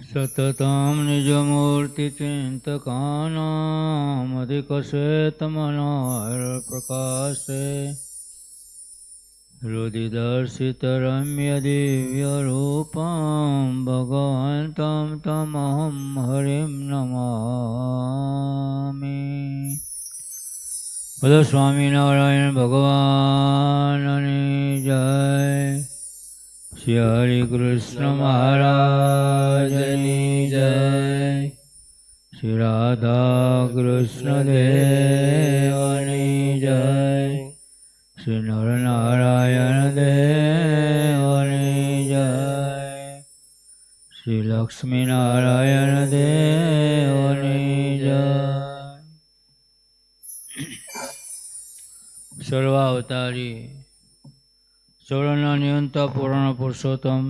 સતતમ નિજમૂર્તિચિંતકાનામધિકસેત મનોહર પ્રકાશે હૃદિદર્શિતરમ્ય દિવ્યરૂપમ ભગવન્તમ તમહં હરિં નમામિ. બોલો સ્વામિનારાયણ ભગવાનની જય. શ્રી હરિ કૃષ્ણ મહારાજની જય. શ્રી રાધા કૃષ્ણ દેવની જય. શ્રી નરનારાયણ દેવની જય. શ્રી લક્ષ્મીનારાયણ દેવની જય. સર્વાવતારી સર્વના નિયંતા પૂર્ણ પુરુષોત્તમ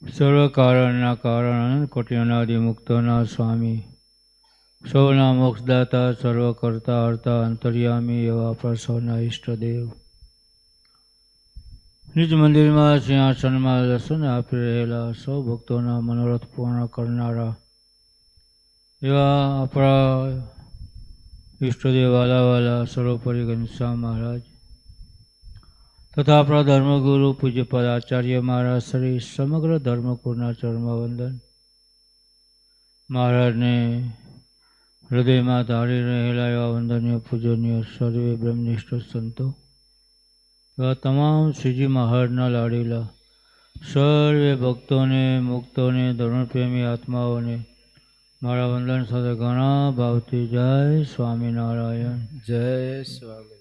સર્વ કારણના કારણ અનંત કોટી અનાદિ મુક્તોના સ્વામી સૌના મોક્ષદાતા સર્વ કરતા હર્તા અંતર્યામી એવા આપણા સૌના ઈષ્ટદેવ નિજ મંદિરમાં સિંહાસનમાં દર્શન આપી રહેલા સૌ ભક્તોના મનોરથ પૂર્ણ કરનારા એવા આપણા ઈષ્ટદેવ વાલા સર્વોપરી ઘનશ્યામ મહારાજ તથા આપણા ધર્મગુરુ પૂજ્યપદ આચાર્ય મહારાજ શ્રી સમગ્ર ધર્મકુળના ચરણવંદન. મહારાજને હૃદયમાં ધારી રહેલા એવા વંદનીય પૂજનીય સર્વે બ્રહ્મનિષ્ઠ સંતો એવા તમામ શ્રીજી મહારાજના લાડીલા સર્વે ભક્તોને મુક્તોને ધર્મપ્રેમી આત્માઓને મારા વંદન સાથે ઘણા ભાવથી જય સ્વામિનારાયણ. જય સ્વામિનારાયણ.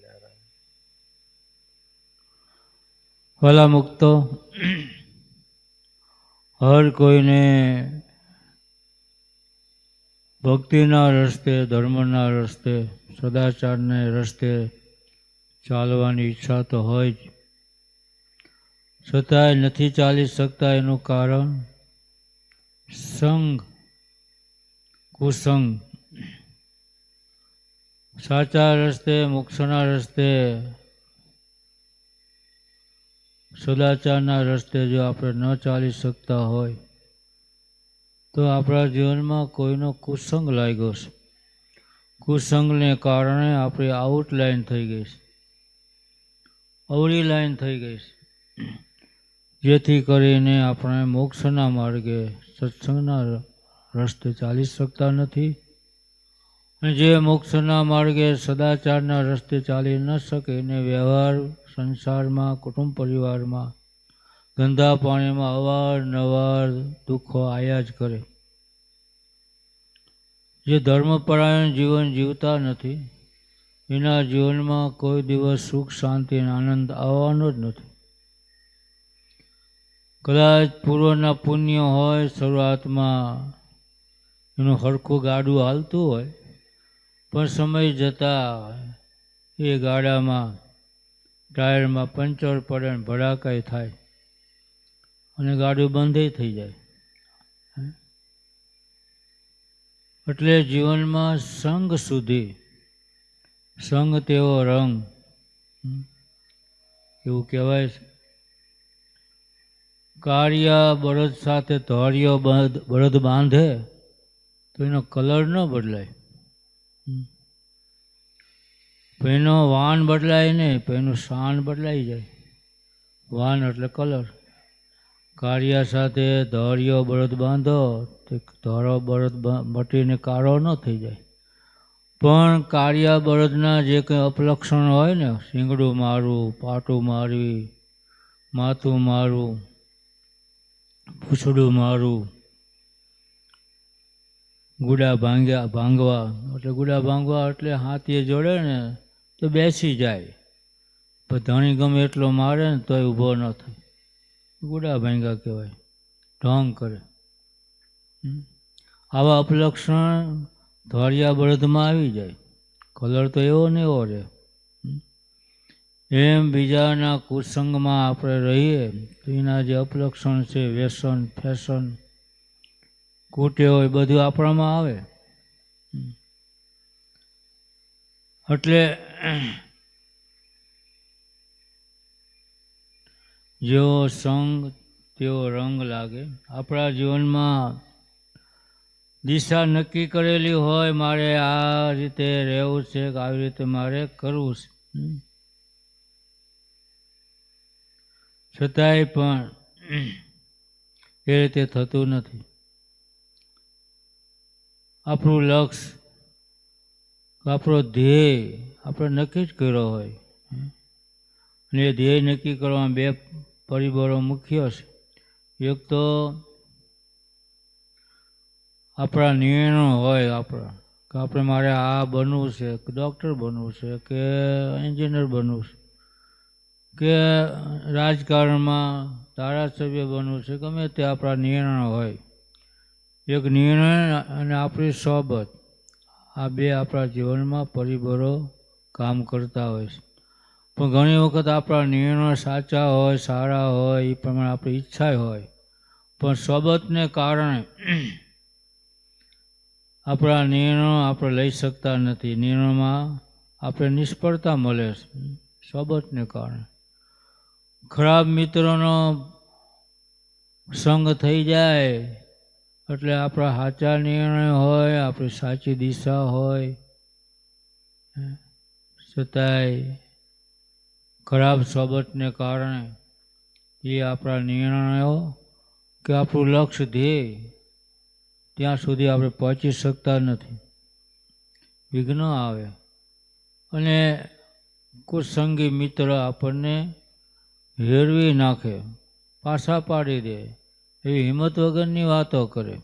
વાલા મુક્તો, હર કોઈને ભક્તિના રસ્તે ધર્મના રસ્તે સદાચારને રસ્તે ચાલવાની ઈચ્છા તો હોય જ, છતાંય નથી ચાલી શકતા. એનું કારણ સંગ, કુસંગ. સાચા રસ્તે મોક્ષના રસ્તે સદાચારના રસ્તે જો આપણે ન ચાલી શકતા હોય તો આપણા જીવનમાં કોઈનો કુસંગ લાગ્યો છે. કુસંગને કારણે આપણી આઉટલાઈન થઈ ગઈ છે, અવળી લાઈન થઈ ગઈ છે, જેથી કરીને આપણે મોક્ષના માર્ગે સત્સંગના રસ્તે ચાલી શકતા નથી. અને જે મોક્ષના માર્ગે સદાચારના રસ્તે ચાલી ન શકે એને વ્યવહાર સંસારમાં કુટુંબ પરિવારમાં ધંધા પાણીમાં અવારનવાર દુઃખો આયા જ કરે. જે ધર્મપરાયણ જીવન જીવતા નથી એના જીવનમાં કોઈ દિવસ સુખ શાંતિ અને આનંદ આવવાનો જ નથી. કદાચ પૂર્વના પુણ્ય હોય, શરૂઆતમાં એનું હરખું ગાડું હાલતું હોય, પણ સમય જતાં એ ગાડામાં ટાયરમાં પંચર પડે ને ભડાકાઈ થાય અને ગાડું બંધ થઈ જાય. એટલે જીવનમાં સંગ સુધી, સંગ તેવો રંગ એવું કહેવાય છે. કાળિયા બળદ સાથે ધોળિયો બળદ બાંધે તો એનો કલર ન બદલાય. એનો વાન બદલાય નહીં, પણ એનું શાન બદલાઈ જાય. વાન એટલે કલર. કાળિયા સાથે ધોળિયો બળદ બાંધો તો ધોળો બળદ મટીને કાળો ન થઈ જાય, પણ કાળિયા બળદના જે કંઈ અપલક્ષણ હોય ને, શીંગડું મારવું, પાટું મારવી, માથું મારવું, પૂછડું મારવું, ગુડા ભાંગવા એટલે ગુડા ભાંગવા એટલે હાથીએ જોડે ને તો બેસી જાય, પણ ધણી ગમે એટલો મારે ને તોય ઊભો ન થાય. ગુડા ભાંગા કહેવાય, ઢોંગ કરે. આવા અપલક્ષણ ધોળિયા બળદમાં આવી જાય. કલર તો એવો ને એવો રહે. એમ બીજાના કુસંગમાં આપણે રહીએ તો એના જે અપલક્ષણ છે, વ્યસન ફેશન કૂટ્યો એ બધું આપણામાં આવે. એટલે જેવો સંગ તેવો રંગ લાગે. આપણા જીવનમાં દિશા નક્કી કરેલી હોય, મારે આ રીતે રહેવું છે કે આવી રીતે મારે કરવું છે, છતાંય પણ એ રીતે થતું નથી. આપણું લક્ષ્ય, આપણો ધ્યેય આપણે નક્કી જ કર્યો હોય, અને એ ધ્યેય નક્કી કરવામાં બે પરિબળો મુખ્ય છે. એક તો આપણા નિર્ણયો હોય, આપણા કે આપણે મારે આ બનવું છે, કે ડૉક્ટર બનવું છે, કે એન્જિનિયર બનવું છે, કે રાજકારણમાં ધારાસભ્ય બનવું છે, ગમે તે આપણા નિર્ણયો હોય. એક નિર્ણય અને આપણી સોબત, આ બે આપણા જીવનમાં પરિબળો કામ કરતા હોય છે. પણ ઘણી વખત આપણા નિર્ણયો સાચા હોય, સારા હોય, એ પ્રમાણે આપણી ઈચ્છા હોય, પણ સોબતને કારણે આપણા નિર્ણયો આપણે લઈ શકતા નથી. નિર્ણયમાં આપણે નિષ્ફળતા મળે છે સોબતને કારણે. ખરાબ મિત્રોનો સંગ થઈ જાય એટલે આપણા સાચા નિર્ણય હોય, આપણી સાચી દિશા હોય, છતાંય ખરાબ સોબતને કારણે એ આપણા નિર્ણયો કે આપણું લક્ષ્ય ધ્યેય ત્યાં સુધી આપણે પહોંચી શકતા નથી. વિઘ્ન આવે અને કુસંગી મિત્ર આપણને હેરવી નાખે, પાછા પાડી દે, એવી હિંમત વગરની વાતો કરે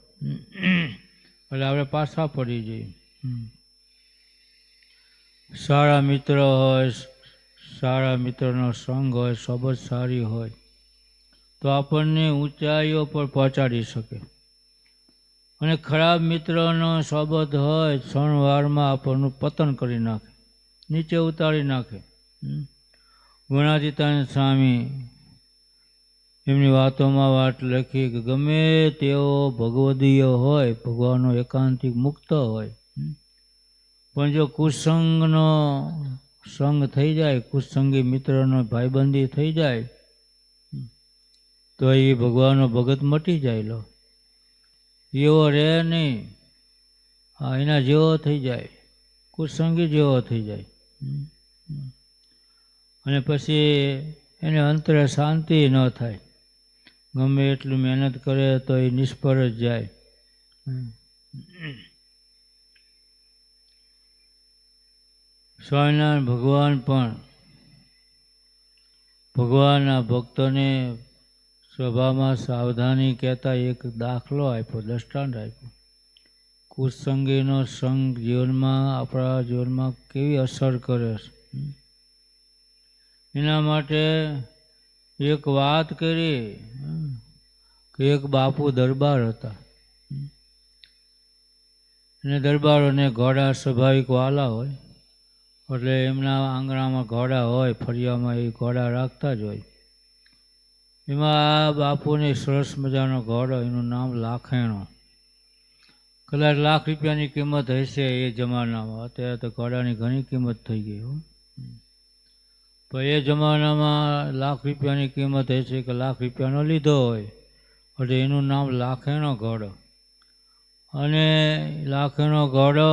એટલે આપણે પાછા પડી જઈએ. સારા મિત્ર હોય, સારા મિત્રનો સંગ હોય, સોબત સારી હોય તો આપણને ઊંચાઈઓ પર પહોંચાડી શકે. અને ખરાબ મિત્રનો સોબત હોય, ક્ષણવારમાં આપણનું પતન કરી નાખે, નીચે ઉતારી નાખે. ગુણાતીતાનંદ સ્વામી એમની વાતોમાં વાત લખી કે ગમે તેઓ ભગવદીય હોય, ભગવાનનો એકાંતિક મુક્ત હોય, પણ જો કુસંગનો સંગ થઈ જાય, કુસંગી મિત્રનો ભાઈબંધી થઈ જાય તો એ ભગવાનનો ભગત મટી જાય. લો એવો રહે નહીં, હા એના જેવો થઈ જાય, કુસંગી જેવો થઈ જાય, અને પછી એને અંતરે શાંતિ ન થાય. ગમે એટલું મહેનત કરે તો એ નિષ્ફળ જ જાય. સ્વામિનારાયણ ભગવાન પણ ભગવાનના ભક્તોને સભામાં સાવધાની કહેતા એક દાખલો આપ્યો, દ્રષ્ટાંત આપ્યું. કુસંગીનો સંગ જીવનમાં, આપણા જીવનમાં કેવી અસર કરે છે એના માટે એક વાત કરી કે એક બાપુ દરબાર હતા, અને દરબારોને ઘોડા સ્વાભાવિક વાલા હોય, એટલે એમના આંગણામાં ઘોડા હોય, ફળિયામાં એ ઘોડા રાખતા જ હોય. એમાં આ બાપુને સરસ મજાનો ઘોડો, એનું નામ લાખેણો. કદાચ લાખ રૂપિયાની કિંમત હશે એ જમાનામાં. અત્યારે તો ઘોડાની ઘણી કિંમત થઈ ગઈ હોય, પણ એ જમાનામાં લાખ રૂપિયાની કિંમત હશે કે લાખ રૂપિયાનો લીધો હોય, એટલે એનું નામ લાખેણો ઘોડો. અને લાખેણો ઘોડો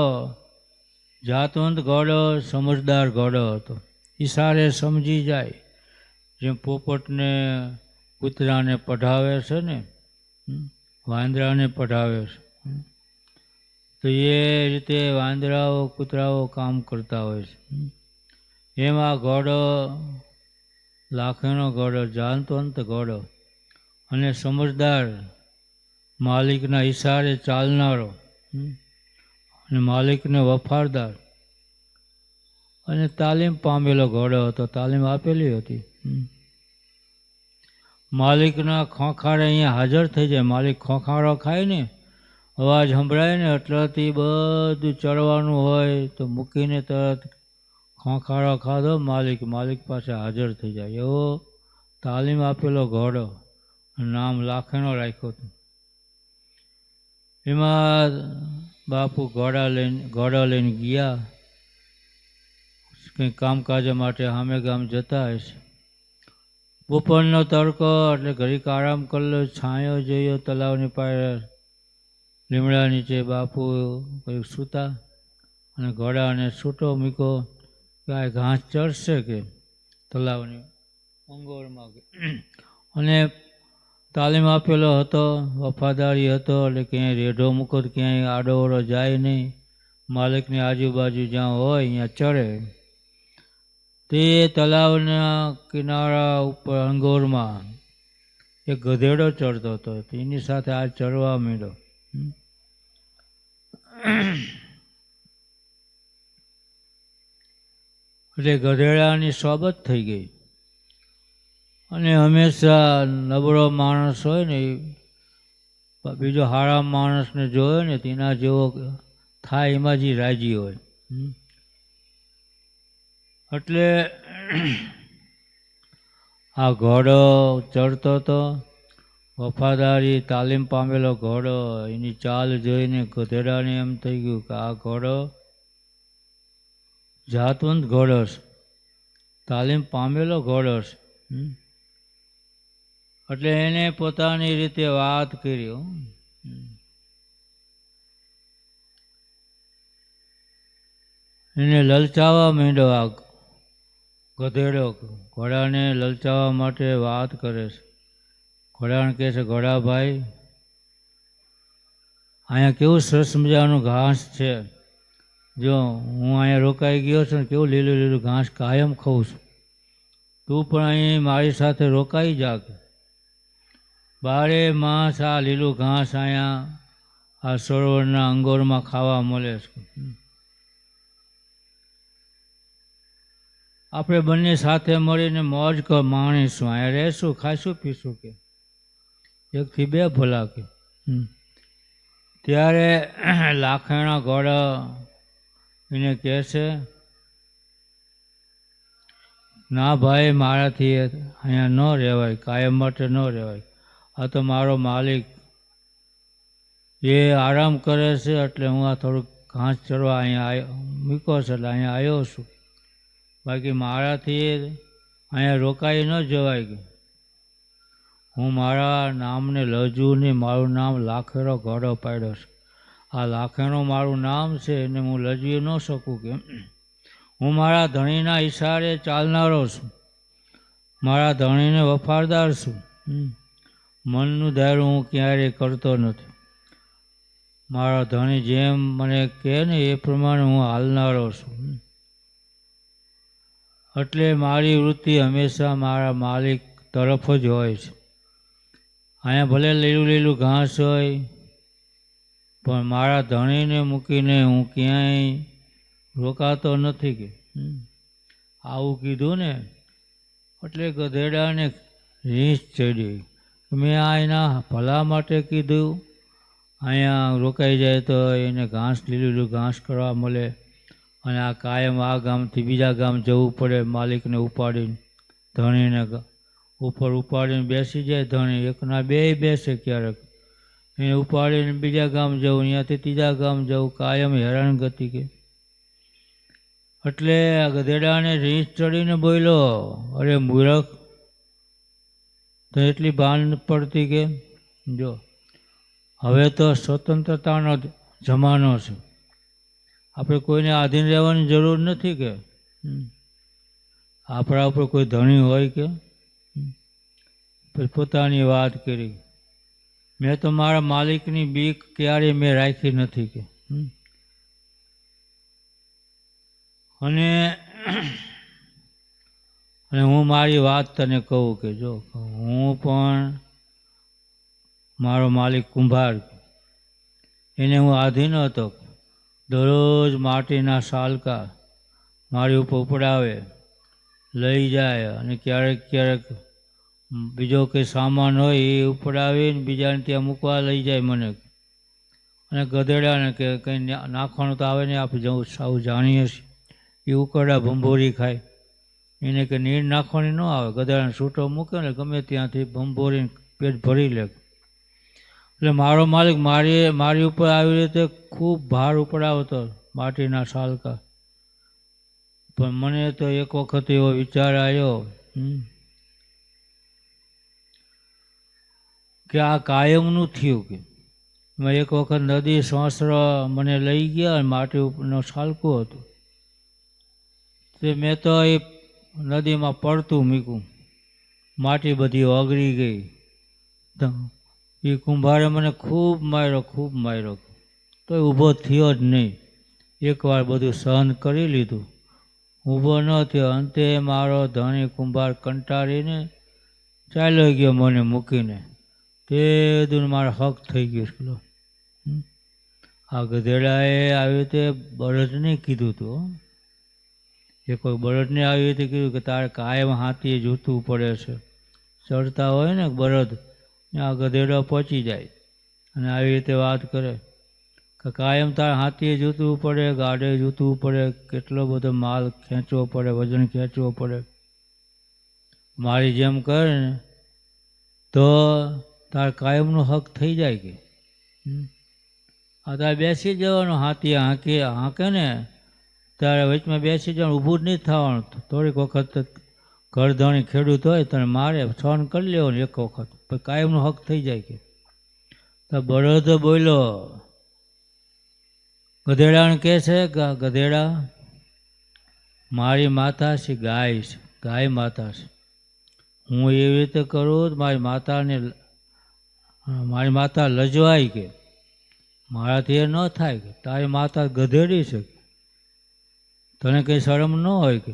જાતવંત ઘોડો, સમજદાર ઘોડો હતો. ઈશારે સમજી જાય, જેમ પોપટને કૂતરાને પઢાવે છે ને, વાંદરાને પઢાવે છે, તો એ રીતે વાંદરાઓ કૂતરાઓ કામ કરતા હોય છે. એમાં ઘોડો, લાખેણો ઘોડો, જાતવંત ઘોડો અને સમજદાર, માલિકના ઈશારે ચાલનારો અને માલિકને વફાદાર અને તાલીમ પામેલો ઘોડો હતો, તાલીમ આપેલી હતી. માલિકના ખોખારે અહીંયા હાજર થઈ જાય. માલિક ખોખારો ખાય ને, અવાજ સંભળાય ને એટલાથી બધું ચડવાનું હોય તો મૂકીને તરત ખોખારો ખાધો, માલિક પાસે હાજર થઈ જાય. એવો તાલીમ આપેલો ઘોડો, નામ લાખેણો રાખ્યો હતો. એમાં બાપુ ઘોડા લઈને ગયા, કંઈ કામકાજ માટે સામે ગામ જતા હશે. બપોરનો તડકો એટલે ઘડીક આરામ કરી લો, છાંયો જોયો તલાવની પાસે, લીમડા નીચે બાપુ કંઈક સૂતા અને ઘોડાને છૂટો મૂક્યો કે આ ઘાસ ચડશે કે તલાવની અંગોરમાં, અને તાલીમ આપેલો હતો, વફાદારી હતો, એટલે ક્યાંય રેઢો મૂકો તો ક્યાંય આડોઅવળો જાય નહીં, માલિકની આજુબાજુ જ્યાં હોય ત્યાં ચડે. તે તલાવના કિનારા ઉપર અંગોરમાં એક ગધેડો ચડતો હતો, તેની સાથે આ ચડવા માંડ્યો. એટલે ગધેડાની સોબત થઈ ગઈ. અને હંમેશા નબળો માણસ હોય ને બીજો હારા માણસને જોયો ને તેના જેવો થાય એમાં જ રાજી હોય. એટલે આ ઘોડો ચડતો હતો, વફાદારી તાલીમ પામેલો ઘોડો, એની ચાલ જોઈને ગધેડાને એમ થઈ ગયું કે આ ઘોડો જાતવંત ઘોડો છે, તાલીમ પામેલો ઘોડો છે. એટલે એને પોતાની રીતે વાત કરી. એને લલચાવવા માંડ્યો. આ ગધેડો ઘોડાને લલચાવવા માટે વાત કરે છે. ઘોડાને કહે છે, ઘોડાભાઈ અહીંયા કેવું સરસ મજાનું ઘાસ છે, જો હું અહીંયા રોકાઈ ગયો છું ને કેવું લીલું લીલું ઘાસ કાયમ ખાઉં છું, તું પણ અહીં મારી સાથે રોકાઈ જા. બારે માસ આ લીલું ઘાસ અહીંયા આ સરોવરના અંગોરમાં ખાવા મળે છે. આપણે બંને સાથે મળીને મોજ માણીશું, અહીંયા રહેશું, ખાઈશું, પીશું કે એકથી બે ભલા કે. ત્યારે લાખેણા ઘોડા એને કહે છે, ના ભાઈ મારાથી અહીંયા ન રહેવાય, કાયમ માટે ન રહેવાય. આ તો મારો માલિક એ આરામ કરે છે, એટલે હું આ થોડુંક ઘાસ ચડવા અહીંયા મૂક્યો છે, એટલે અહીંયા આવ્યો છું. બાકી મારાથી અહીંયા રોકાઈ ન જવાય કે હું મારા નામને લજવું નહીં. મારું નામ લાખેરો ઘોડો પાડ્યો છે, આ લાખેણો મારું નામ છે, એને હું લજવી ન શકું કે હું મારા ધણીના ઈશારે ચાલનારો છું, મારા ધણીને વફાદાર છું. મનનું ધાર્યું હું ક્યારેય કરતો નથી. મારા ધણી જેમ મને કહે ને એ પ્રમાણે હું હાલનારો છું. એટલે મારી વૃત્તિ હંમેશા મારા માલિક તરફ જ હોય છે. અહીંયા ભલે લીલું લીલું ઘાસ હોય, પણ મારા ધણીને મૂકીને હું ક્યાંય રોકાતો નથી કે. આવું કીધું ને એટલે ગધેડાને રીંછ ચડી. મેં આ એના ભલા માટે કીધું, અહીંયા રોકાઈ જાય તો એને ઘાસ લીલું લીલું ઘાસ કરવા મળે, અને આ કાયમ આ ગામથી બીજા ગામ જવું પડે, માલિકને ઉપાડીને ધણીને ઉપર ઉપાડીને બેસી જાય. ધણી એકના બે બેસે, ક્યારેક એને ઉપાડીને બીજા ગામ જવું, અહીંયાથી ત્રીજા ગામ જવું, કાયમ હેરાનગતિ કે. એટલે આ ગધેડાને રીંછ ચડીને બોલ્યો, અરે મૂર્ખ, તો એટલી ભાન પડતી કે જો હવે તો સ્વતંત્રતાનો જમાનો છે, આપણે કોઈને આધીન રહેવાની જરૂર નથી કે. આપણા ઉપર કોઈ ધણી હોય કે. પોતાની વાત કરી, મેં તો મારા માલિકની બીક ક્યારેય મેં રાખી નથી કે. અને હું મારી વાત તને કહું કે જો હું પણ મારો માલિક કુંભાર, એને હું આધીન હતો. દરરોજ માટીના સાલકા મારી ઉપર ઉપડાવે, લઈ જાય, અને ક્યારેક ક્યારેક બીજો કંઈ સામાન હોય એ ઉપડાવીને બીજાને ત્યાં મૂકવા લઈ જાય મને. અને ગધેડાને કે કંઈ નાખવાનું તો આવે ને, આપણે જવું સાવ જાણીએ છીએ, એ ઉકરડા ભંભોરી ખાય. એને કે નીર નાખવાની ન આવે, ગધેડાને છૂટો મૂકે ને ગમે ત્યાંથી ભંભોરીને પેટ ભરી લે. એટલે મારો માલિક મારી ઉપર આવી રીતે ખૂબ ભાર ઉપડાવતો, માટીના સાલકા. પણ મને તો એક વખત એવો વિચાર આવ્યો કે આ કાયમનું થયું કે એમાં એક વખત નદી શ્વાસરા મને લઈ ગયા અને માટી ઉપરનો છાલકું હતું તે મેં તો એ નદીમાં પડતું મૂક્યું, માટી બધી ઓગળી ગઈ. તો એ કુંભારે મને ખૂબ માર્યો તો ઊભો થયો જ નહીં. એકવાર બધું સહન કરી લીધું, ઊભો ન થયો. અંતે મારો ધણી કુંભાર કંટાળીને ચાલ્યો ગયો મને મૂકીને. તે દૂર મારો હક થઈ ગયો. આ ગધેડાએ આવી રીતે બળદને કીધું હતું, એ કોઈ બળદને આવી રીતે કીધું કે તારે કાયમ હાથીએ જૂતવું પડે છે. ચડતા હોય ને બળદ, આ ગધેડો પહોંચી જાય અને આવી રીતે વાત કરે કે કાયમ તારે હાથીએ જૂતવું પડે, ગાડે જૂતવું પડે, કેટલો બધો માલ ખેંચવો પડે, વજન ખેંચવો પડે. મારી જેમ કરે ને તો તાર કાયમનો હક થઈ જાય કે આ તારે બેસી જવાનું. હાથી હાંકે ને ત્યારે વચમાં બેસી જવાનું, ઊભું જ નહીં થવાનું. થોડીક વખત ઘરધણી ખેડૂત હોય તને મારે સહન કરી લેવાનું એક વખત, પછી કાયમનો હક થઈ જાય કે. તો બળદ બોલ્યો, ગધેડાને કહે છે કે ગધેડા મારી માતા છે ગાય છે, ગાય માતા છે. હું એવી રીતે કરું મારી માતા લજવાય કે મારાથી એ ન થાય કે તારી માતા ગધેડી છે, તને કંઈ શરમ ન હોય કે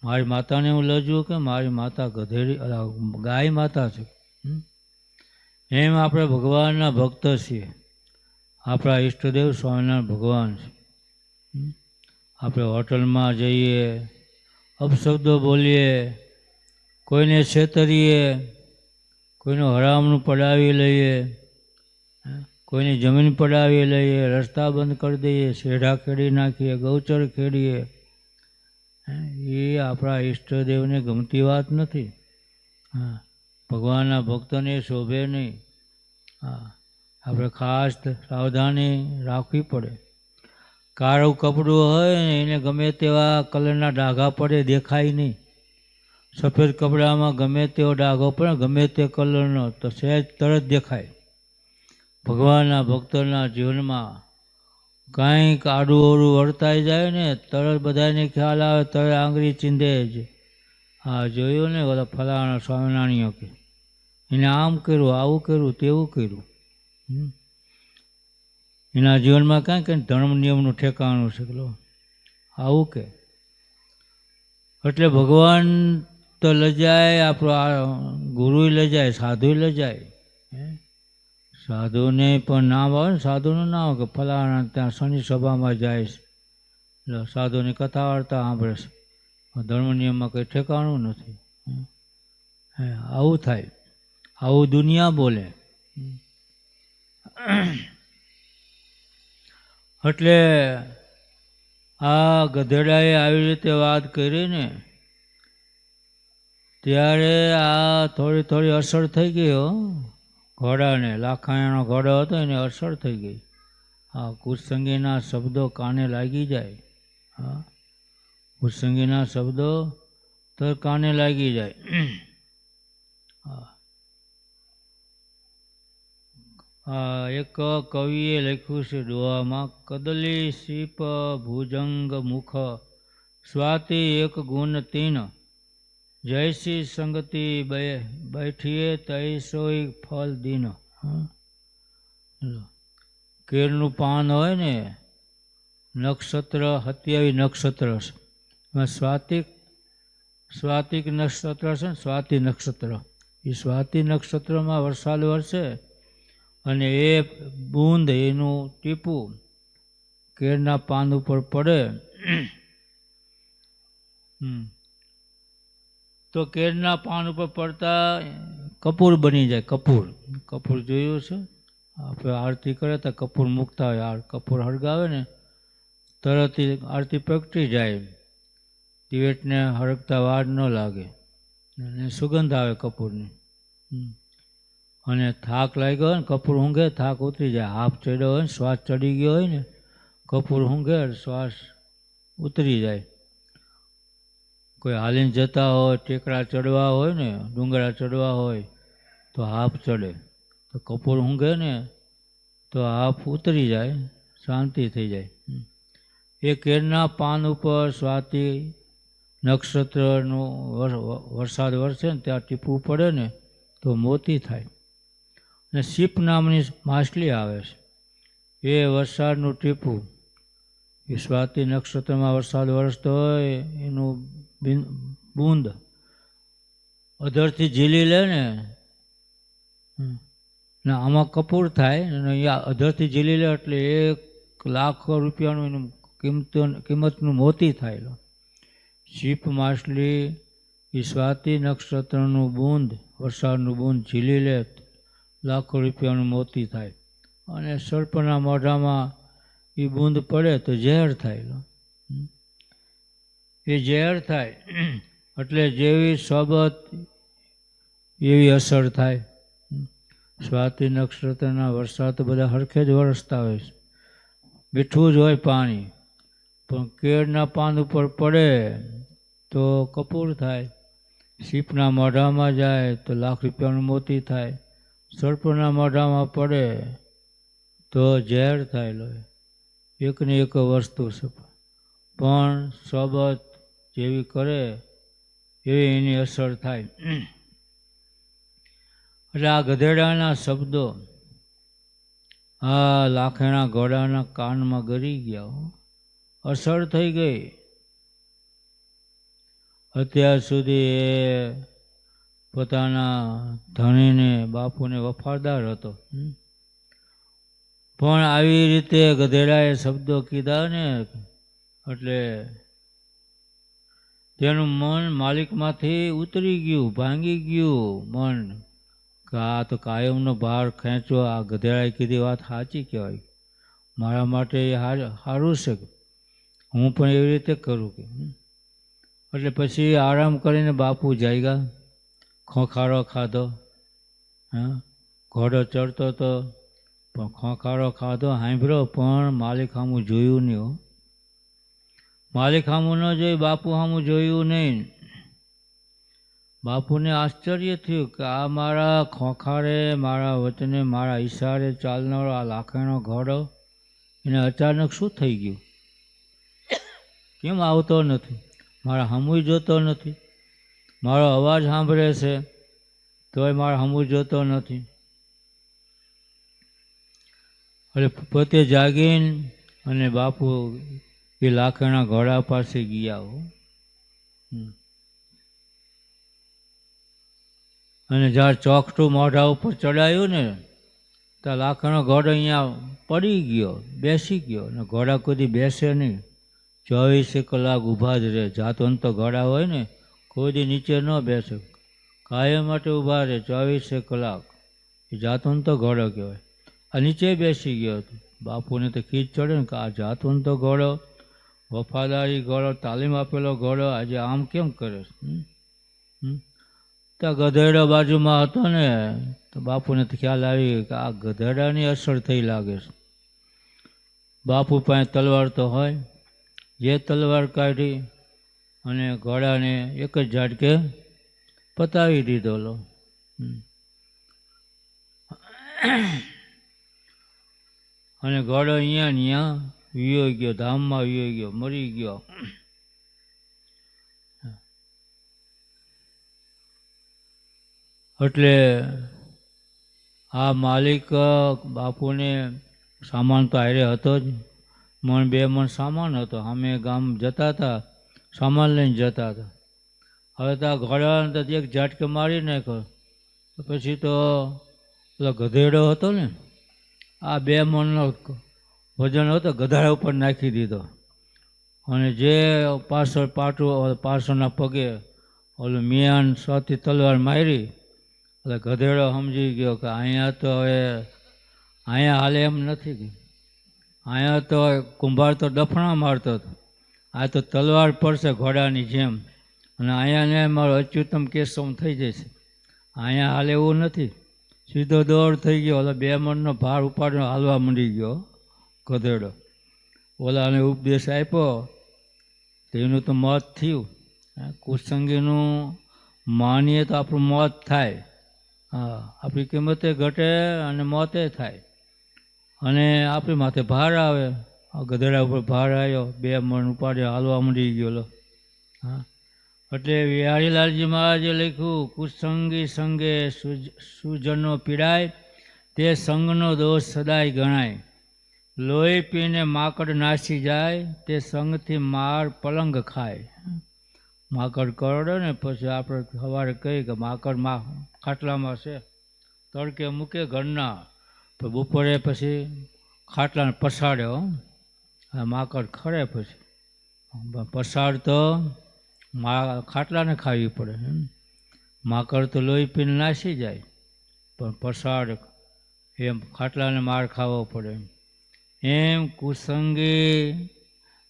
મારી માતાને હું લજવું કે મારી માતા ગધેડી ગાય માતા છે. એમ આપણે ભગવાનના ભક્ત છીએ, આપણા ઈષ્ટદેવ સ્વામિનારાયણ ભગવાન છે. આપણે હોટલમાં જઈએ, અપશબ્દો બોલીએ, કોઈને છેતરીએ, કોઈનું હરામનું પડાવી લઈએ, કોઈની જમીન પડાવી લઈએ, રસ્તા બંધ કરી દઈએ, શેઢા ખેડી નાખીએ, ગૌચર ખેડીએ, એ આપણા ઈષ્ટદેવને ગમતી વાત નથી. ભગવાનના ભક્તોને શોભે નહીં. આપણે ખાસ સાવધાની રાખવી પડે. કાળું કપડું હોય ને એને ગમે તેવા કલરના ડાઘા પડે દેખાય નહીં. સફેદ કપડામાં ગમે તેવો ડાઘો પડે, ગમે તે કલરનો, તો સહેજ તરત દેખાય. ભગવાનના ભક્તોના જીવનમાં કાંઈક આડું અવળું વર્તાઈ જાય ને તરત બધાને ખ્યાલ આવે, તરત આંગળી ચીંધે જ. હા જોયું ને બધા ફલાણા સ્વામિનારાયણીઓ કે એને આમ કર્યું, આવું કર્યું, તેવું કર્યું. એના જીવનમાં કાંઈ કંઈ ધર્મ નિયમનું ઠેકાણું છે આવું કે. એટલે ભગવાન તો લજાય, આપણો ગુરુ લજાય, સાધુ લજાય. સાધુને પણ નામ આવે ને, સાધુનું નામ કે ફલાણા ત્યાં શનિ સભામાં જાય છે, સાધુની કથા વાર્તા સાંભળે છે. ધર્મ નિયમમાં કંઈ ઠેકાણું નથી. આવું થાય, આવું દુનિયા બોલે. એટલે આ ગધેડાએ આવી રીતે વાત કરી ને ત્યારે આ થોડી અસર થઈ ગઈ ઘોડાને. લાખાયાનો ઘોડો હતો એને અસર થઈ ગઈ. હા, કુસંગીના શબ્દો કાને લાગી જાય. હા, કુસંગીના શબ્દો તો કાને લાગી જાય. એક કવિએ લખ્યું છે દોહામાં, કદલી શીપ ભુજંગ મુખ સ્વાતિ એક ગુણ તીન, જૈસી સંગતિ બેઠીએ તૈસોઈ ફલ દીન. કેળનું પાન હોય ને, નક્ષત્ર 27 નક્ષત્ર છે, એમાં સ્વાતિક નક્ષત્ર છે ને, સ્વાતિ નક્ષત્ર. એ સ્વાતિ નક્ષત્રમાં વરસાદ વરસે અને એ બૂંદ, એનું ટીપું કેળના પાન ઉપર પડે તો કેળના પાન ઉપર પડતા કપૂર બની જાય. કપૂર જોયું છે આપણે, આરતી કરે તો કપૂર મૂકતા હોય, કપૂર હળગાવે ને તરત આરતી પ્રગટી જાય. દિવેટને હળગતા વાર ન લાગે અને સુગંધ આવે કપૂરની. અને થાક લાગ્યો હોય ને, કપૂર ઊંઘે, થાક ઉતરી જાય. હાફ ચડ્યો હોય ને, શ્વાસ ચડી ગયો હોય ને, કપૂર ઊંઘે, શ્વાસ ઉતરી જાય. કોઈ હાલીને જતા હોય, ટેકરા ચડવા હોય ને, ડુંગરા ચડવા હોય, તો હાફ ચડે, તો કપૂર ઊંઘે ને તો હાફ ઉતરી જાય, શાંતિ થઈ જાય. એ કેળના પાન ઉપર સ્વાતિ નક્ષત્રનો વરસાદ વરસે ને ત્યાં ટીપું પડે ને તો મોતી થાય. અને સીપ નામની માછલી આવે છે, એ વરસાદનું ટીપું, એ સ્વાતિ નક્ષત્રમાં વરસાદ વરસતો હોય એનું બૂંદ અધરથી ઝીલી લે ને આમાં કપૂર થાય અને અહીંયા અધરથી ઝીલી લે એટલે 1,00,000 રૂપિયાનું એનું કિંમતનું મોતી થાય. સીપ માછલી એ સ્વાતિ નક્ષત્રનું બૂંદ, વરસાદનું બૂંદ ઝીલી લે, લાખો રૂપિયાનું મોતી થાય. અને સર્પના મોઢામાં એ બૂંદ પડે તો ઝેર થાય. એ ઝેર થાય એટલે જેવી સોબત એવી અસર થાય. સ્વાતિ નક્ષત્રના વરસાદ તો બધા હરખે જ વરસતા હોય છે, મીઠું જ હોય પાણી, પણ કેળના પાન ઉપર પડે તો કપૂર થાય, સીપના મોઢામાં જાય તો 1,00,000 રૂપિયાનું મોતી થાય, સર્પના મોઢામાં પડે તો ઝેર થાય. લો એકની એક વસ્તુ છે, પણ સોબત જેવી કરે એવી એની અસર થાય. એટલે આ ગધેડાના શબ્દો આ લાખેણા ઘોડાના કાનમાં ગરી ગયા, અસર થઈ ગઈ. અત્યાર સુધી એ પોતાના ધણીને બાપુને વફાદાર હતો, પણ આવી રીતે ગધેડાએ શબ્દો કીધા ને એટલે તેનું મન માલિકમાંથી ઉતરી ગયું, ભાંગી ગયું મન, કે આ તો કાયમનો ભાર ખેંચવો, આ ગધેડાએ કીધી વાત સાચી કહેવાય, મારા માટે એ સારું છે, હું પણ એવી રીતે કરું કે. એટલે પછી આરામ કરીને બાપુ જાગ્યા, ખોખારો ખાધો. ઘોડો ચડતો હતો પણ ખોખારો ખાધો, સાંભળ્યો, પણ માલિક સામું જોયું નહીં. માલિક સામું ન જોયું, બાપુ સામું જોયું નહીં. બાપુને આશ્ચર્ય થયું કે આ મારા ખોખારે, મારા વચને, મારા ઈશારે ચાલનારો આ લાખેણો ઘોડો, એને અચાનક શું થઈ ગયું? કેમ આવતો નથી? મારા સામું જોતો નથી, મારો અવાજ સાંભળે છે તોય મારા સામું જોતો નથી. એટલે પોતે જાગીને અને બાપુ એ લાખેણા ઘોડા પાસે ગયા. અને જ્યારે ચોકઠું મોઢા ઉપર ચડાયું ને ત્યાં લાખેણો ઘોડો અહીંયા પડી ગયો, બેસી ગયો. અને ઘોડા કોઈ બેસે નહીં, 24 કલાક ઊભા જ રહે. જાતવંત ઘોડા હોય ને કોઈ દી નીચે ન બેસે, કાયમ માટે ઊભા રહે 24 કલાક. એ જાતવંત ઘોડો કહેવાય. આ નીચે બેસી ગયો હતો. બાપુને તો ખીજ ચડે ને કે આ જાતવંત ઘોડો, વફાદારી ઘોડો, તાલીમ આપેલો ઘોડો આજે આમ કેમ કરે છે? ત્યાં ગધેડો બાજુમાં હતો ને તો બાપુને તો ખ્યાલ આવી કે આ ગધેડાની અસર થઈ લાગે છે. બાપુ પાસે તલવાર તો હોય, જે તલવાર કાઢી અને ઘોડાને એક જ ઝાટકે પતાવી દીધો. લો અને ઘોડો અહીંયા ને અહીંયા વિયો ગયો, ધામમાં વિયો ગયો, મરી ગયો. એટલે આ માલિક બાપુને સામાન તો હારે હતો જ, 2 મણ સામાન હતો. અમે ગામ જતા હતા, સામાન લઈને જતા હતા. હવે તો આ ઘોડાને તો એક ઝાટકે મારી નાખ્યો. તો પછી તો પેલો ગધેડો હતો ને, આ 2 મણનો વજન હતો, ગધાડા ઉપર નાખી દીધો. અને જે પાછળ પાટું, પાછળના પગે ઓલું મિયાન સાથી તલવાર મારી. એટલે ગધેડો સમજી ગયો કે અહીંયા તો હવે અહીંયા હાલે એમ નથી. અહીંયા તો કુંભાર તો દફણા મારતો હતો, આ તો તલવાર પડશે ઘોડાની જેમ, અને અહીંયા ને મારો અચ્યુતમ કેશવ થઈ જશે. અહીંયા હાલે એવું નથી. સીધો દોડ થઈ ગયો. ઓલા 2 મણનો ભાર ઉપાડીને હાલવા માંડી ગયો ગધેડો. ઓલાને ઉપદેશ આપ્યો તો એનું તો મોત થયું. કુસંગીનું માનીએ તો આપણું મોત થાય, હા, આપણી કિંમતે ઘટે અને મોતે થાય અને આપણી માથે ભાર આવે. આ ગધેડા ઉપર ભાર આવ્યો, 2 મણ ઉપાડે હાલવા માંડી ગયો. હા, એટલે વિહારીલાલજી મહારાજે લખ્યું, કુસંગી સંગે સુજનો પીડાય, તે સંગનો દોષ સદાય ગણાય. લોહી પીને માકડ નાસી જાય, તે સંગથી માર પલંગ ખાય. માકડ કરડે ને પછી આપણે સવારે કહીએ કે માકડ ખાટલામાં છે, તડકે મૂકે ઘરના, તો બપોરે પછી ખાટલાને પસાડે. આ માકડ ખરે પછી પસાડ તો ખાટલાને ખાવી પડે. માકડ તો લોહી પીને નાસી જાય, પણ પસાડ એમ ખાટલાને માર ખાવો પડે. એમ કુસંગી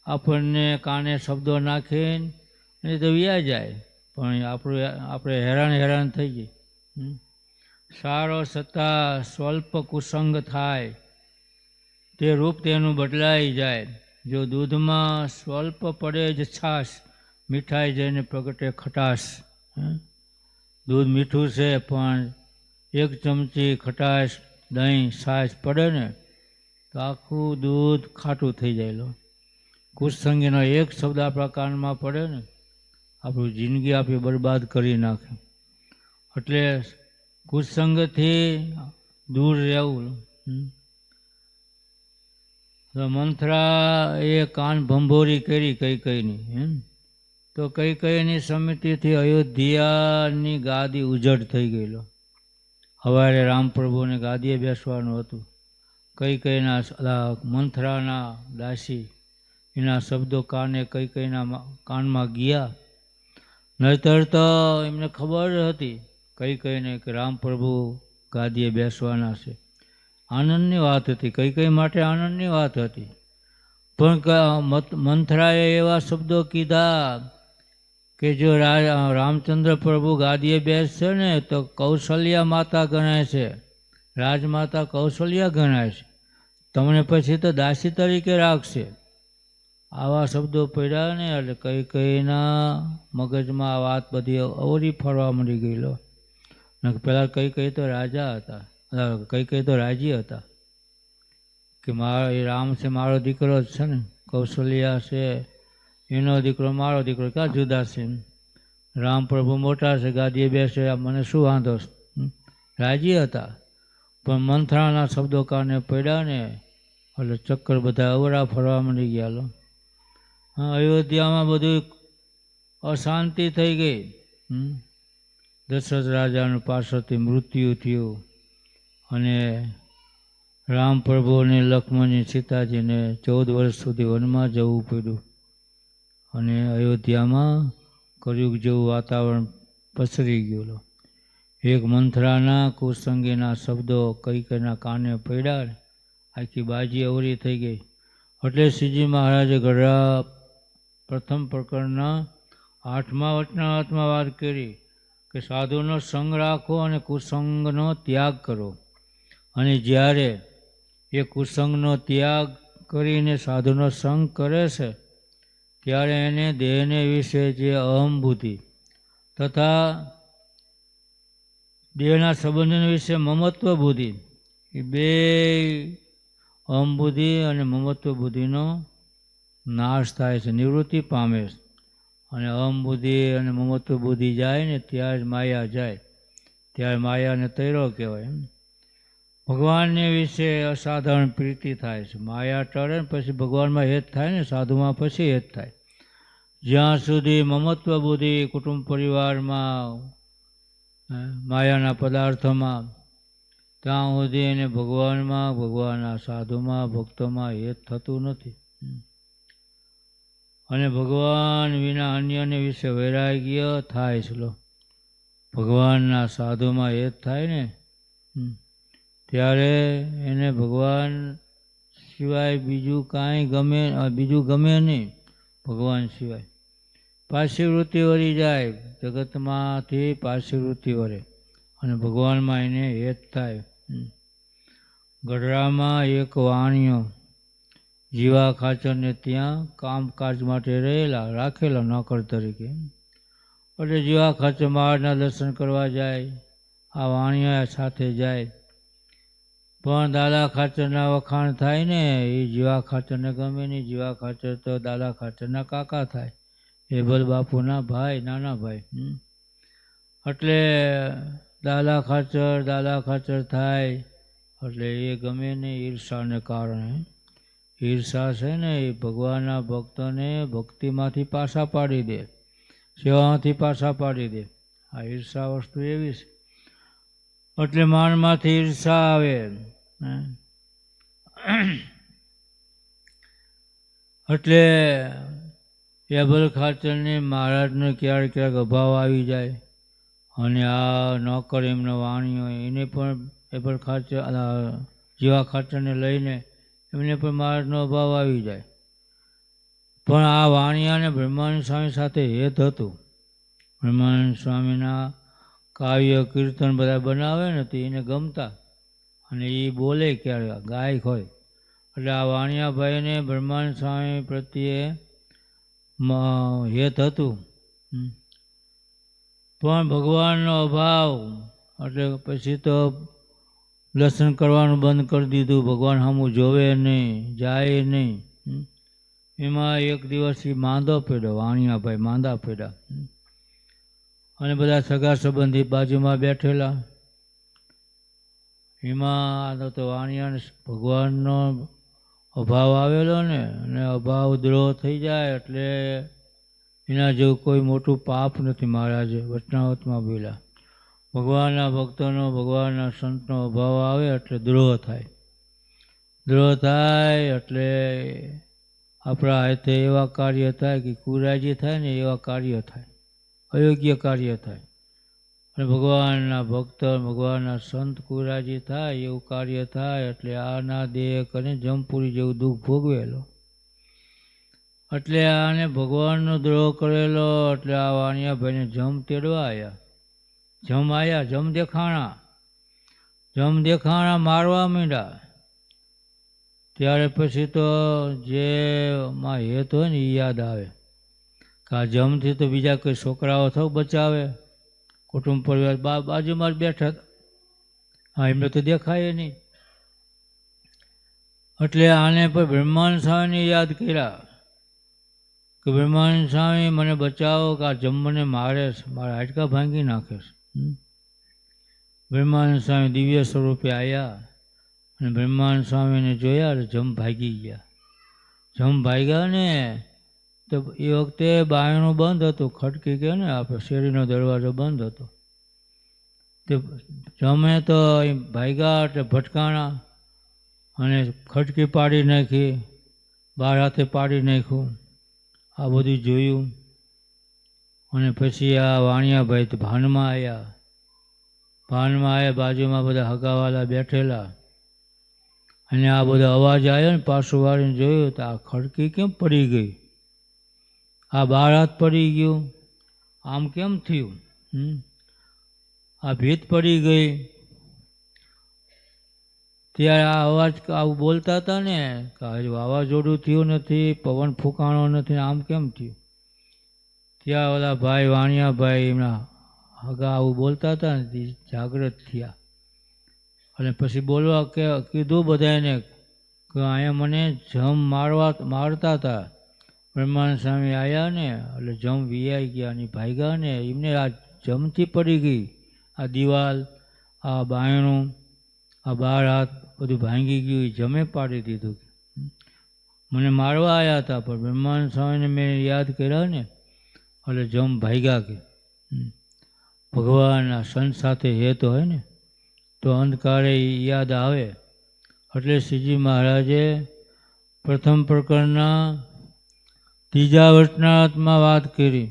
આપણને કાને શબ્દો નાખીને એ તો વ્યા જાય, પણ આપણે હેરાન થઈ જઈએ. સારો છતાં સ્વલ્પ કુસંગ થાય, તે રૂપ તેનું બદલાઈ જાય. જો દૂધમાં સ્વલ્પ પડે જ છાશ, મીઠાઈ જઈને પ્રગટે ખટાશ. દૂધ મીઠું છે પણ 1 ચમચી ખટાશ દહીં છાશ પડે ને તો આખું દૂધ ખાટું થઈ જાય. કુસંગીનો એક શબ્દ આપણા કાનમાં પડે ને આપણી જિંદગી આપણી બરબાદ કરી નાખે. એટલે કુસંગથી દૂર રહેવું. મંથરા એ કાન ભંભોરી કરી કૈકેયીની, તો કૈકેયીની સમિતિથી અયોધ્યાની ગાદી ઉજડ થઈ ગયેલો. સવારે રામપ્રભુને ગાદીએ બેસવાનું હતું. કૈકેયીના મંથરાના દાસી એના શબ્દો કૈકેયીના કાનમાં ગયા. નહીતર તો એમને ખબર હતી કૈકેયીને કે રામપ્રભુ ગાદીએ બેસવાના છે. આનંદની વાત હતી, કૈકેયી માટે આનંદની વાત હતી. પણ મંથરાએ એવા શબ્દો કીધા કે જો રામચંદ્ર પ્રભુ ગાદીએ બેસશે ને તો કૌશલ્યા માતા ગણાય છે, રાજમાતા કૌશલ્યા ગણાય છે, તમને પછી તો દાસી તરીકે રાખશે. આવા શબ્દો પડ્યા ને એટલે કૈકેયીના મગજમાં આ વાત બધી અવરી ફરવા મળી ગયેલો. પેલા કૈકેયી તો રાજા હતા, કૈકેયી તો રાજી હતા કે એ રામ છે મારો દીકરો જ છે ને, કૌશલ્યા છે એનો દીકરો મારો દીકરો, ક્યાં જુદા છે. રામ પ્રભુ મોટા છે, ગાદીએ બેસે, મને શું વાંધો છે. રાજી હતા. પણ મંથરાના શબ્દો કાને પડ્યા ને એટલે ચક્કર બધા અવરા ફરવા મળી ગયા. અયોધ્યામાં બધું અશાંતિ થઈ ગઈ. દશરથ રાજાનું પાછળથી મૃત્યુ થયું અને રામ પ્રભુ અને લક્ષ્મણજી સીતાજીને 14 વર્ષ સુધી વનમાં જવું પડ્યું અને અયોધ્યામાં કળિયુગ જેવું વાતાવરણ પસરી ગયું. એક મંથરાના કુસંગીના શબ્દો કૈકેયીના કાને પડ્યા, આખી બાજી અવરી થઈ ગઈ. એટલે શ્રીજી મહારાજે ગઢડા પ્રથમ પ્રકરણના 8મા વચનામૃતમાં વાત કરી કે સાધુનો સંગ રાખો અને કુસંગનો ત્યાગ કરો. અને જ્યારે એ કુસંગનો ત્યાગ કરીને સાધુનો સંગ કરે છે ત્યારે એને દેહને વિશે જે અહમ બુદ્ધિ તથા દેહના સંબંધન વિશે મમત્વ બુદ્ધિ, એ બે અહમ બુદ્ધિ અને મમત્વ બુદ્ધિનો નાશ થાય છે, નિવૃત્તિ પામે છે. અને અહમ બુદ્ધિ અને મમત્વ બુદ્ધિ જાય ને ત્યારે માયા જાય, ત્યારે માયાને તૈરો કહેવાય. ભગવાનને વિશે અસાધારણ પ્રીતિ થાય છે. માયા ટળે ને પછી ભગવાનમાં હેત થાય ને, સાધુમાં પછી હેત થાય. જ્યાં સુધી મમત્વ બુદ્ધિ કુટુંબ પરિવારમાં માયાના પદાર્થોમાં, ત્યાં સુધી એને ભગવાનમાં, ભગવાનના સાધુમાં, ભક્તોમાં હેત થતું નથી. અને ભગવાન વિના અન્યને વિશે વૈરાગ્ય થાય છે. ભગવાનના સાધુમાં હેત થાય ને ત્યારે એને ભગવાન સિવાય બીજું કાંઈ ગમે નહીં. ભગવાન સિવાય પાછી વૃત્તિ વળી જાય, જગતમાંથી પાછી વૃત્તિ વળે અને ભગવાનમાં એને હેત થાય. ગઢડામાં એક વાણિયો જીવા ખાચરને ત્યાં કામકાજ માટે રાખેલા નોકર તરીકે. એટલે જીવા ખાચર મહારાજના દર્શન કરવા જાય, આ વાણિયા સાથે જાય. પણ દાદા ખાચરના વખાણ થાય ને એ જીવા ખાચરને ગમે નહીં. જીવા ખાચર તો દાદા ખાચરના કાકા થાય, હેબલ બાપુના ભાઈ, નાના ભાઈ. એટલે દાદા ખાચર થાય એટલે એ ગમે નહીં ઈર્ષાને કારણે. ઈર્ષા છે ને એ ભગવાનના ભક્તોને ભક્તિમાંથી પાછા પાડી દે, સેવામાંથી પાછા પાડી દે. આ ઈર્ષા વસ્તુ એવી છે. એટલે માનમાંથી ઈર્ષા આવે. એટલે હેબલ ખાચરને મહારાજને ક્યારેક અભાવ આવી જાય અને આ નોકર એમનો વાણિયો એને પણ હેબલ ખાચર જીવા ખાચરને લઈને એમને પણ મહારાજનો અભાવ આવી જાય. પણ આ વાણિયાને બ્રહ્માનંદ સ્વામી સાથે હેત હતું. બ્રહ્માનંદ સ્વામીના કાવ્ય કીર્તન બધા બનાવે ને તો એને ગમતા અને એ બોલે ક્યારે ગાયક હોય. એટલે આ વાણિયાભાઈને બ્રહ્માનંદ સ્વામી પ્રત્યે હેત હતું. પણ ભગવાનનો અભાવ એટલે પછી તો દર્શન કરવાનું બંધ કરી દીધું. ભગવાન સામું જોવે નહીં, જાય નહીં. એમાં એક દિવસ માંદો પડ્યો, વાણિયાભાઈ માંદા પડ્યા અને બધા સગા સંબંધી બાજુમાં બેઠેલા. એમાં તો વાણિયાને ભગવાનનો અભાવ આવેલો ને, અને અભાવ દ્રોહ થઈ જાય એટલે એના જેવું કોઈ મોટું પાપ નથી. મહારાજે વચનાવતમાં બોલ્યા ભગવાનના ભક્તોનો, ભગવાનના સંતનો અભાવ આવે એટલે દ્રોહ થાય. દ્રોહ થાય એટલે આપણા હાથે એવા કાર્ય થાય કે કુરાજી થાય ને એવા કાર્ય થાય, અયોગ્ય કાર્ય થાય. અને ભગવાનના ભક્ત, ભગવાનના સંત કુરાજી થાય એવું કાર્ય થાય એટલે આના દેહ કરીને જમપુરી જેવું દુઃખ ભોગવેલો. એટલે આને ભગવાનનો દ્રોહ કરેલો. એટલે આ વાણિયાભાઈને જમ તેડવા આવ્યા. જમ દેખાણા મારવા માંડ્યા. ત્યારે પછી તો જેમાં હેત હોય ને એ યાદ આવે કે આ જમથી તો બીજા કોઈ છોકરાઓ થો બચાવે, કુટુંબ પરિવાર બાજુમાં જ બેઠા. હા, એમને તો દેખાય નહીં. એટલે આને પણ બ્રહ્માનંદ સ્વામીને યાદ કર્યા કે બ્રહ્માનંદ સ્વામી મને બચાવો કે આ જમ મને મારે છે, મારા હાડકા ભાંગી નાખે છે. બ્રહ્માનંદ સ્વામી દિવ્ય સ્વરૂપે આવ્યા અને બ્રહ્માનંદ સ્વામીને જોયા એટલે જમ ભાગી ગયા. જમ ભાગ્યા ને તો એ વખતે બાયણું બંધ હતું, ખડકી કે ને આપણે શેરીનો દરવાજો બંધ હતો. તે જમે તો ભાગ્યા એટલે ભટકાણા અને ખડકી પાડી નાખી, બાર હાથે પાડી નાખ્યું. આ બધું જોયું અને પછી આ વાણિયાભાઈ તો ભાનમાં આવ્યા. બાજુમાં બધા હગાવાલા બેઠેલા અને આ બધો અવાજ આવ્યો ને પાછું વાળીને જોયું તો આ ખડકી કેમ પડી ગઈ, આ બાર હાથ પડી ગયું, આમ કેમ થયું, આ ભીત પડી ગઈ. ત્યારે આ અવાજ આવું બોલતા હતા ને કે વાવાઝોડું થયું નથી, પવન ફૂંકાણો નથી, આમ કેમ થયું. ત્યાં ઓલા ભાઈ વાણિયાભાઈ એમના હગા આવું બોલતા હતા ને જાગૃત થયા અને પછી બોલવા કે કીધું બધાને કે અહીંયા મને જમ મારતા હતા. બ્રહ્માનંદ સ્વામી આવ્યા ને એટલે જમ વિયાઈ ગયા અને ભાગ્યા ને એમને આ જમથી પડી ગઈ. આ દિવાલ, આ બાયણું, આ બાર હાથ બધું ભાંગી ગયું. જમે પાડી દીધું. મને મારવા આવ્યા હતા પણ બ્રહ્માનંદ સ્વામીને મેં યાદ કર્યા ને એટલે જમ ભાગ્યા. કે ભગવાનના સંત સાથે હેત હોય ને તો અંધકારે યાદ આવે. એટલે શ્રીજી મહારાજે પ્રથમ પ્રકરણના ત્રીજા વચનામૃતમાં વાત કરી.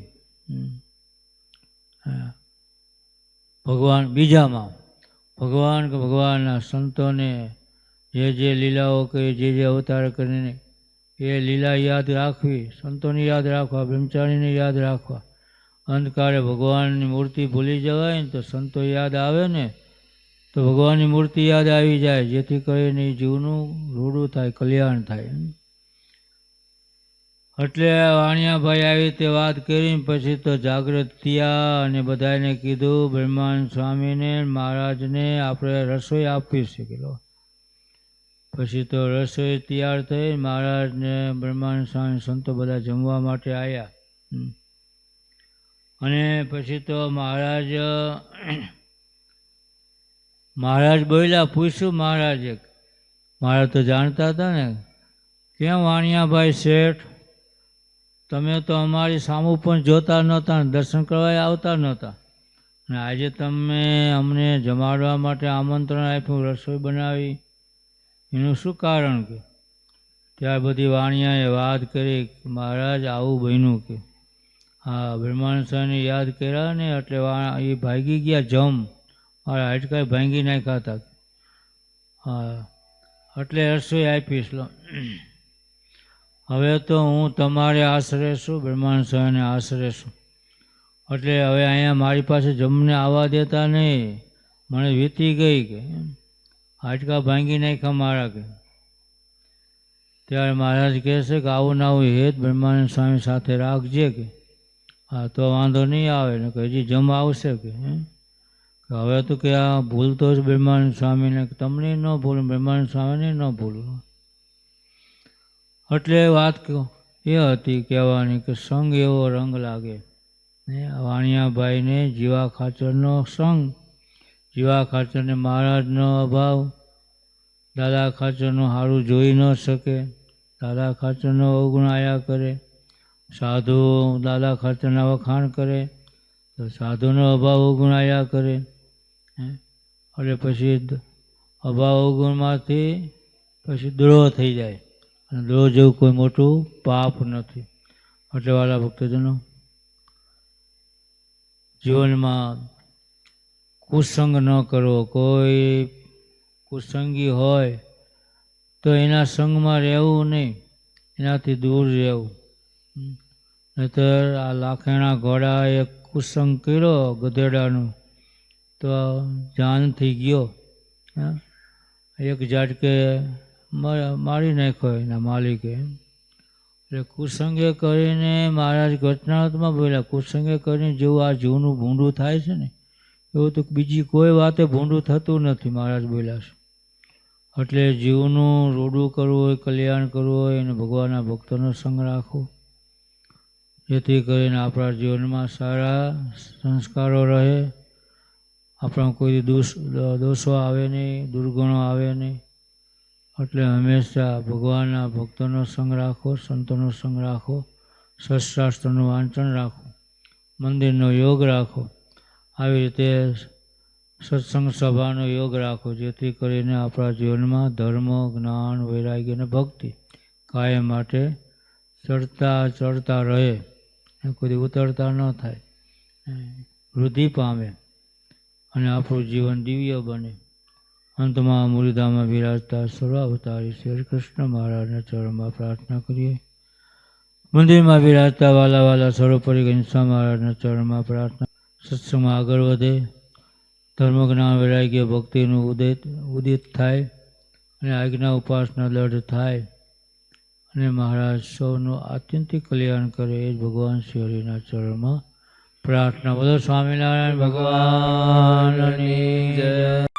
બીજામાં ભગવાનના સંતોને જે લીલાઓ કરી, જે અવતાર કરીને એ લીલા યાદ રાખવી, સંતોની યાદ રાખવા, બ્રહ્મચારીને યાદ રાખવા. અંધકારે ભગવાનની મૂર્તિ ભૂલી જવાય ને તો સંતો યાદ આવે ને તો ભગવાનની મૂર્તિ યાદ આવી જાય, જેથી કરીને જીવનું રૂડું થાય, કલ્યાણ થાય. એટલે વાણિયાભાઈ આવી તે વાત કરીને પછી તો જાગૃત થયા અને બધાને કીધું બ્રહ્માનંદ સ્વામીને મહારાજને આપણે રસોઈ આપી શકીલો. પછી તો રસોઈ તૈયાર થઈ, મહારાજને બ્રહ્માનંદ સ્વામી સંતો બધા જમવા માટે આવ્યા. અને પછી તો મહારાજ બોલ્યા, પૂછ્યું મહારાજે, મહારાજ તો જાણતા હતા ને, કેમ વાણિયાભાઈ શેઠ તમે તો અમારી સામું પણ જોતા નહોતા, દર્શન કરવા આવતા નહોતા, અને આજે તમે અમને જમાડવા માટે આમંત્રણ આપ્યું, રસોઈ બનાવી, એનું શું કારણ? કે ત્યાર બધી વાણિયાએ વાત કરી, મહારાજ આવું બન્યું કે હા બ્રહ્માનંદ સ્વામીને યાદ કર્યા ને એટલે એ ભાગી ગયા જમ, મારા હાડકાઈ ભાંગી નાખ્યા હતા. હા એટલે રસોઈ આપીશ લો. હવે તો હું તમારે આશરે છું, બ્રહ્માનંદ સ્વામીને આશરે છું, એટલે હવે અહીંયા મારી પાસે જમને આવવા દેતા નહીં, મને વીતી ગઈ કે હાડકા ભાંગી નાખ્યા મારા કે. ત્યારે મહારાજ કહે છે કે આવું ને આવું હેત બ્રહ્માનંદ સ્વામી સાથે રાખજે કે હા તો વાંધો નહીં આવે ને કે હજી જમ આવશે કે હવે તો કે આ ભૂલતો જ બ્રહ્માનંદ સ્વામીને, તમને ન ભૂલું, બ્રહ્માનંદ સ્વામીને ન ભૂલું. એટલે વાત એ હતી કહેવાની કે સંગ એવો રંગ લાગે. વાણિયાભાઈને જીવા ખાચરનો સંગ, જીવા ખાચરને મહારાજનો અભાવ, દાદા ખાચરનું સારું જોઈ ન શકે, દાદા ખાચરનો અવગુણ આયા કરે, સાધુ દાદા ખાચરના વખાણ કરે તો સાધુનો અભાવ અવગુણ આયા કરે. એટલે પછી અભાવ અવગુણમાંથી પછી દ્રોહ થઈ જાય, અને દ્રોહ જેવું કોઈ મોટું પાપ નથી. એટલે વાલા ભક્તજનો, જીવનમાં કુસંગ ન કરવો. કોઈ કુસંગી હોય તો એના સંગમાં રહેવું નહીં, એનાથી દૂર રહેવું. નહીતર આ લાખેણા ઘોડા એક કુસંગ કર્યો ગધેડાનું તો જાનથી ગયો, એક ઝાટકે મારી નાખ્યો એના માલિકે. એટલે કુસંગે કરીને મહારાજ ઘટનામાં બોલ્યા, કુસંગે કરીને જેવું આ જીવનું ભૂંડું થાય છે ને એવું તો બીજી કોઈ વાતે ભૂંડું થતું નથી, મહારાજ બોલ્યા છે. એટલે જીવનું રૂડું કરવું હોય, કલ્યાણ કરવું હોય અને ભગવાનના ભક્તોનો સંગ રાખવો, જેથી કરીને આપણા જીવનમાં સારા સંસ્કારો રહે, આપણા કોઈ દોષો આવે નહીં, દુર્ગુણો આવે નહીં. એટલે હંમેશા ભગવાનના ભક્તોનો સંગ રાખો, સંતોનો સંગ રાખો, સત્શાસ્ત્રનું વાંચન રાખો, મંદિરનો યોગ રાખો, આવી રીતે સત્સંગ સભાનો યોગ રાખો, જેથી કરીને આપણા જીવનમાં ધર્મ, જ્ઞાન, વૈરાગ્ય અને ભક્તિ કાયમ માટે ચડતા રહે, કોઈ ઉતરતા ન થાય, વૃદ્ધિ પામે અને આપણું જીવન દિવ્ય બને. અંતમાં મુરીધામમાં બિરાજતા સર્વાવતારી શ્રી કૃષ્ણ મહારાજના ચરણમાં પ્રાર્થના કરીએ. મંદિરમાં બિરાજતા વાલા વાલા સર્વોપરી ઘનશ્યામ મહારાજના ચરણમાં પ્રાર્થના. સત્સંગમાં આગળ વધે, ધર્મ જ્ઞાન વૈરાગ્ય ભક્તિનું ઉદિત થાય અને આજ્ઞા ઉપાસના દૃઢ થાય અને મહારાજ સૌનું આત્યંતિક કલ્યાણ કરે, એ જ ભગવાન શ્રી હરિના ચરણમાં પ્રાર્થના. બોલો સ્વામિનારાયણ ભગવાનની જય.